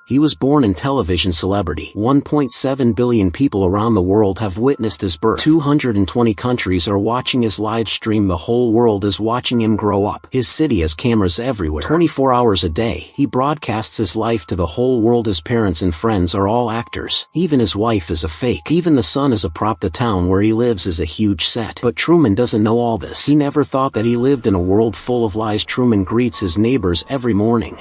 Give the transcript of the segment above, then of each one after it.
He was born in television celebrity. 1.7 billion people around the world have witnessed his birth. 220 countries are watching his live stream. The whole world is watching him grow up. His city has cameras everywhere. 24 hours a day, he broadcasts his life to the whole world. His parents and friends are all actors. Even his wife is a fake. Even the sun is a prop. The town where he lives is a huge set. But Truman doesn't know all this. He never thought that he lived in a world full of lies. Truman greets his neighbors every morning.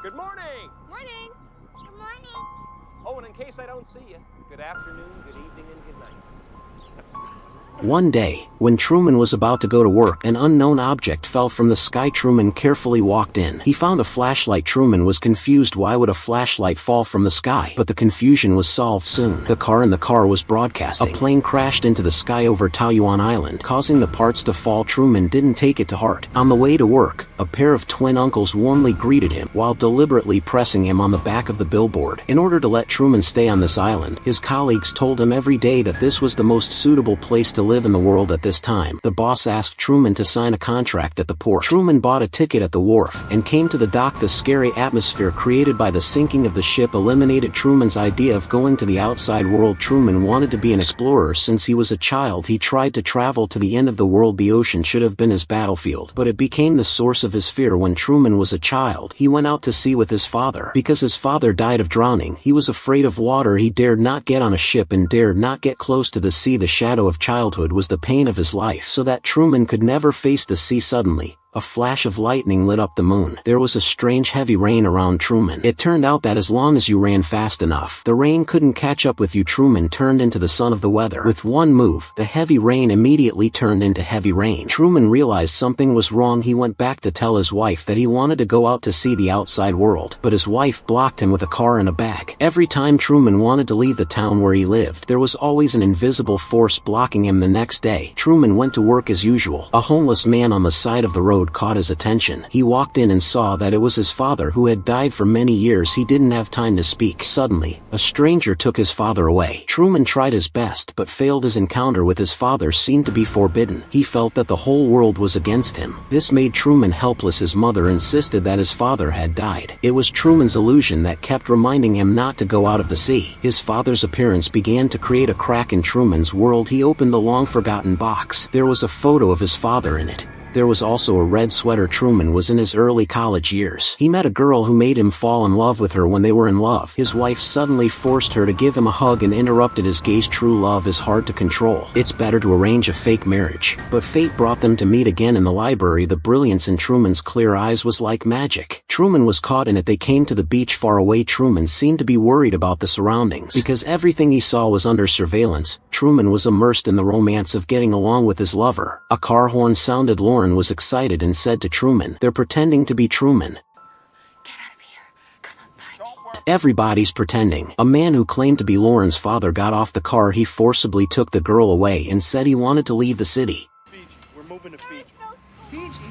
Good morning! Morning! Good morning! Oh, and in case I don't see you, good afternoon, good evening, and good night. One day, when Truman was about to go to work, an unknown object fell from the sky. Truman carefully walked in. He found a flashlight. Truman was confused. Why would a flashlight fall from the sky? But the confusion was solved soon. The car in the car was broadcasting. A plane crashed into the sky over Taoyuan Island, causing the parts to fall. Truman didn't take it to heart. On the way to work, a pair of twin uncles warmly greeted him, while deliberately pressing him on the back of the billboard. In order to let Truman stay on this island, his colleagues told him every day that this was the most suitable place to live in the world at this time. The boss asked Truman to sign a contract at the port. Truman bought a ticket at the wharf and came to the dock. The scary atmosphere created by the sinking of the ship eliminated Truman's idea of going to the outside world. Truman wanted to be an explorer since he was a child. He tried to travel to the end of the world. The ocean should have been his battlefield, but it became the source of his fear. When Truman was a child, he went out to sea with his father. Because his father died of drowning, he was afraid of water. He dared not get on a ship and dared not get close to the sea. The shadow of childhood was the pain of his life, so that Truman could never face the sea. Suddenly, a flash of lightning lit up the moon. There was a strange heavy rain around Truman. It turned out that as long as you ran fast enough, the rain couldn't catch up with you. Truman turned into the son of the weather. With one move, the heavy rain immediately turned into heavy rain. Truman realized something was wrong. He went back to tell his wife that he wanted to go out to see the outside world, but his wife blocked him with a car and a bag. Every time Truman wanted to leave the town where he lived, there was always an invisible force blocking him. The next day, Truman went to work as usual. A homeless man on the side of the road caught his attention. He walked in and saw that it was his father who had died for many years. He didn't have time to speak. Suddenly, a stranger took his father away. Truman tried his best but failed. His encounter with his father seemed to be forbidden. He felt that the whole world was against him. This made Truman helpless. His mother insisted that his father had died. It was Truman's illusion that kept reminding him not to go out of the sea. His father's appearance began to create a crack in Truman's world. He opened the long-forgotten box. There was a photo of his father in it. There was also a red sweater. Truman was in his early college years. He met a girl who made him fall in love with her. When they were in love, his wife suddenly forced her to give him a hug and interrupted his gaze. True love is hard to control. It's better to arrange a fake marriage. But fate brought them to meet again in the library. The brilliance in Truman's clear eyes was like magic. Truman was caught in it. They came to the beach far away. Truman seemed to be worried about the surroundings because everything he saw was under surveillance. Truman was immersed in the romance of getting along with his lover. A car horn sounded. Lauren was excited and said to Truman, "They're pretending to be Truman. Get out of here. Come on, find me." Everybody's pretending." A man who claimed to be Lauren's father got off the car. He forcibly took the girl away and said he wanted to leave the city. Fiji. We're moving to Fiji. Fiji?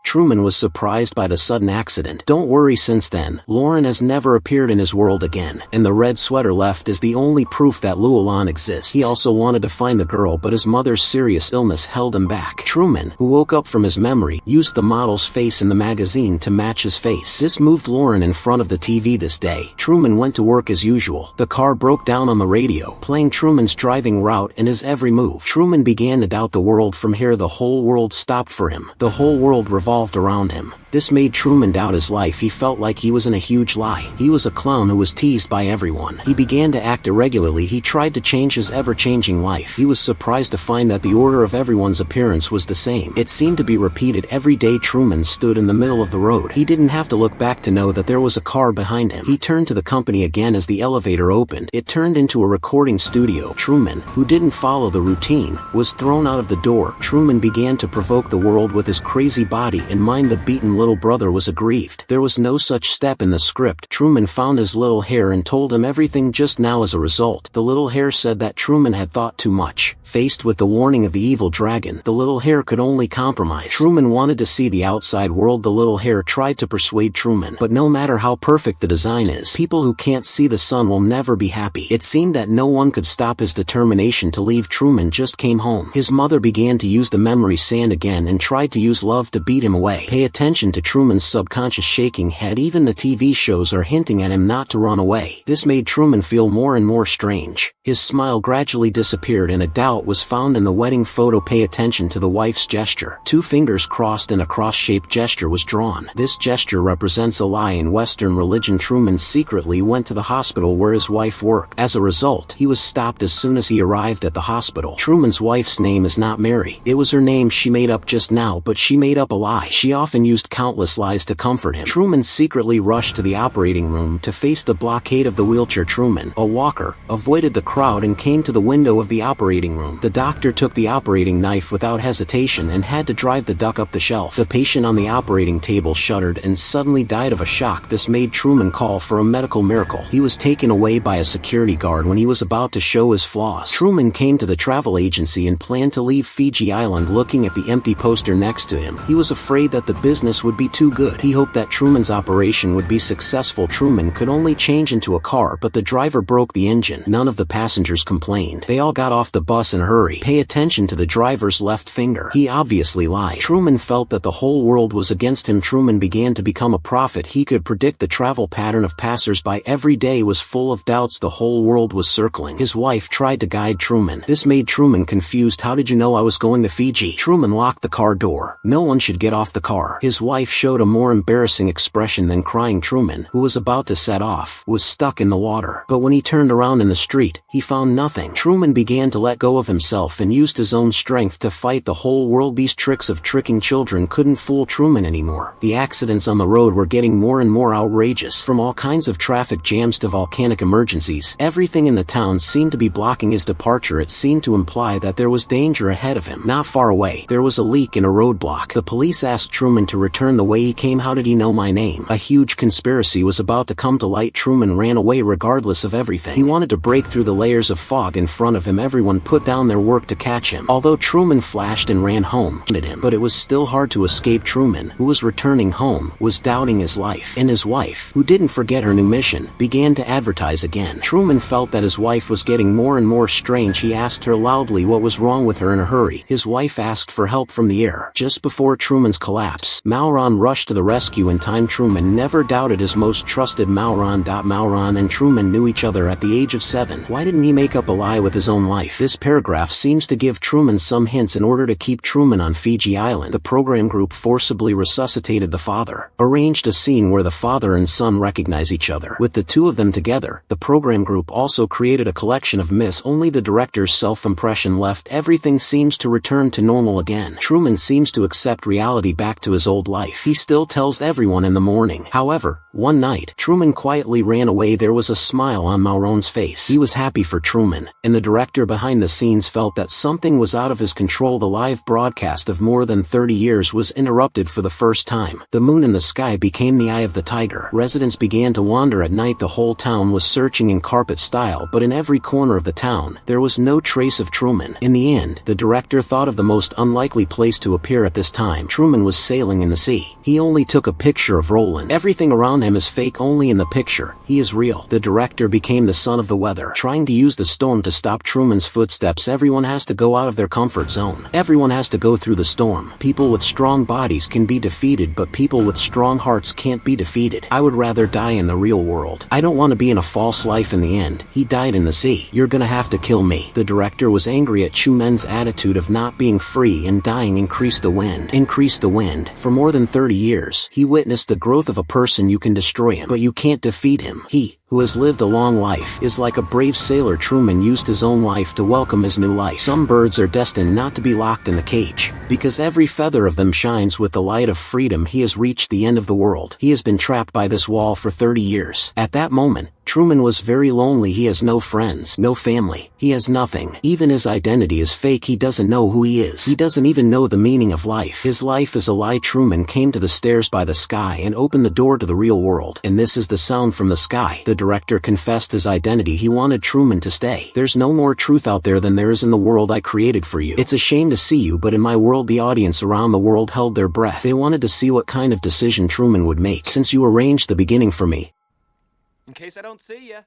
Truman was surprised by the sudden accident. Don't worry, since then, Lauren has never appeared in his world again, and the red sweater left is the only proof that Llewellyn exists. He also wanted to find the girl, but his mother's serious illness held him back. Truman, who woke up from his memory, used the model's face in the magazine to match his face. This moved Lauren in front of the TV. This day, Truman went to work as usual. The car broke down on the radio, playing Truman's driving route and his every move. Truman began to doubt the world. From here, the whole world stopped for him. The whole world revolved around him. This made Truman doubt his life. He felt like he was in a huge lie. He was a clown who was teased by everyone. He began to act irregularly. He tried to change his ever-changing life. He was surprised to find that the order of everyone's appearance was the same. It seemed to be repeated every day. Truman stood in the middle of the road. He didn't have to look back to know that there was a car behind him. He turned to the company again. As the elevator opened, it turned into a recording studio. Truman, who didn't follow the routine, was thrown out of the door. Truman began to provoke the world with his crazy body and mind. The beaten little brother was aggrieved. There was no such step in the script. Truman found his little hare and told him everything just now. As a result, the little hare said that Truman had thought too much. Faced with the warning of the evil dragon, the little hare could only compromise. Truman wanted to see the outside world. The little hare tried to persuade Truman, but no matter how perfect the design is, people who can't see the sun will never be happy. It seemed that no one could stop his determination to leave. Truman just came home. His mother began to use the memory sand again and tried to use love to beat him away. Pay attention, into Truman's subconscious shaking head. Even the TV shows are hinting at him not to run away. This made Truman feel more and more strange. His smile gradually disappeared and a doubt was found in the wedding photo. Pay attention to the wife's gesture. 2 fingers crossed and a cross-shaped gesture was drawn. This gesture represents a lie in Western religion. Truman secretly went to the hospital where his wife worked. As a result, he was stopped as soon as he arrived at the hospital. Truman's wife's name is not Mary. It was her name she made up just now, but she made up a lie. She often used countless lies to comfort him. Truman secretly rushed to the operating room to face the blockade of the wheelchair. Truman, a walker, avoided the crowd and came to the window of the operating room. The doctor took the operating knife without hesitation and had to drive the duck up the shelf. The patient on the operating table shuddered and suddenly died of a shock. This made Truman call for a medical miracle. He was taken away by a security guard when he was about to show his flaws. Truman came to the travel agency and planned to leave Fiji Island. Looking at the empty poster next to him, he was afraid that the business would be too good. He hoped that Truman's operation would be successful. Truman could only change into a car, but the driver broke the engine. None of the passengers complained. They all got off the bus in a hurry. Pay attention to the driver's left finger. He obviously lied. Truman felt that the whole world was against him. Truman began to become a prophet. He could predict the travel pattern of passers-by. Every day was full of doubts. The whole world was circling. His wife tried to guide Truman. This made Truman confused. How did you know I was going to Fiji? Truman locked the car door. No one should get off the car. His wife showed a more embarrassing expression than crying. Truman, who was about to set off, was stuck in the water. But when he turned around in the street, he found nothing. Truman began to let go of himself and used his own strength to fight the whole world. These tricks of tricking children couldn't fool Truman anymore. The accidents on the road were getting more and more outrageous. From all kinds of traffic jams to volcanic emergencies, everything in the town seemed to be blocking his departure. It seemed to imply that there was danger ahead of him. Not far away, there was a leak in a roadblock. The police asked Truman to return the way he came. How did he know my name? A huge conspiracy was about to come to light. Truman ran away regardless of everything. He wanted to break through the layers of fog in front of him. Everyone put down their work to catch him. Although Truman flashed and ran home, but it was still hard to escape. Truman, who was returning home, was doubting his life. And his wife, who didn't forget her new mission, began to advertise again. Truman felt that his wife was getting more and more strange. He asked her loudly what was wrong with her. In a hurry, his wife asked for help from the air. Just before Truman's collapse, Mauron rushed to the rescue in time. Truman never doubted his most trusted Mauron. Mauron and Truman knew each other at the age of 7. Why didn't he make up a lie with his own life? This paragraph seems to give Truman some hints. In order to keep Truman on Fiji Island, the program group forcibly resuscitated the father, arranged a scene where the father and son recognize each other. With the two of them together, the program group also created a collection of myths. Only the director's self-impression left. Everything seems to return to normal again. Truman seems to accept reality back to his old life. He still tells everyone in the morning. However, one night, Truman quietly ran away. There was a smile on Mauron's face. He was happy for Truman, and the director behind the scenes felt that something was out of his control. The live broadcast of more than 30 years was interrupted for the first time. The moon in the sky became the eye of the tiger. Residents began to wander at night. The whole town was searching in carpet style, but in every corner of the town, there was no trace of Truman. In the end, the director thought of the most unlikely place to appear at this time. Truman was sailing in the sea. He only took a picture of Roland. Everything around him is fake. Only in the picture, he is real. The director became the son of the weather, trying to use the storm to stop Truman's footsteps. Everyone has to go out of their comfort zone. Everyone has to go through the storm. People with strong bodies can be defeated, but people with strong hearts can't be defeated. I would rather die in the real world. I don't want to be in a false life. In the end, he died in the sea. You're gonna have to kill me. The director was angry at Truman's attitude of not being free and dying. Increase the wind. Increase the wind. For more than 30 years, he witnessed the growth of a person. You can destroy him, but you can't defeat him. He, who has lived a long life, is like a brave sailor. Truman used his own life to welcome his new life. Some birds are destined not to be locked in the cage, because every feather of them shines with the light of freedom. He has reached the end of the world. He has been trapped by this wall for 30 years. At that moment, Truman was very lonely. He has no friends, no family. He has nothing. Even his identity is fake. He doesn't know who he is. He doesn't even know the meaning of life. His life is a lie. Truman came to the stairs by the sky and opened the door to the real world. And this is the sound from the sky. The director confessed his identity. He wanted Truman to stay. There's no more truth out there than there is in the world I created for you. It's a shame to see you, but in my world the audience around the world held their breath. They wanted to see what kind of decision Truman would make. Since you arranged the beginning for me, In case I don't see you,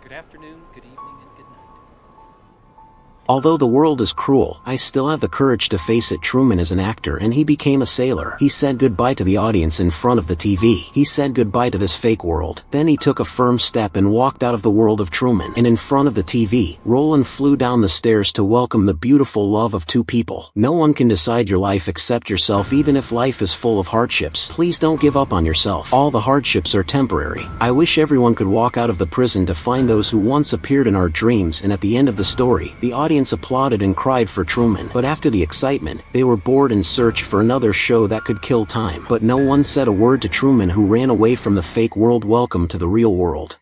good afternoon, good evening, and good night. Although the world is cruel, I still have the courage to face it. Truman is an actor and he became a sailor. He said goodbye to the audience in front of the TV. He said goodbye to this fake world. Then he took a firm step and walked out of the world of Truman. And in front of the TV, Roland flew down the stairs to welcome the beautiful love of two people. No one can decide your life except yourself, even if life is full of hardships. Please don't give up on yourself. All the hardships are temporary. I wish everyone could walk out of the prison to find those who once appeared in our dreams. And at the end of the story, the audience applauded and cried for Truman. But after the excitement, they were bored and searched for another show that could kill time. But no one said a word to Truman, who ran away from the fake world. Welcome to the real world.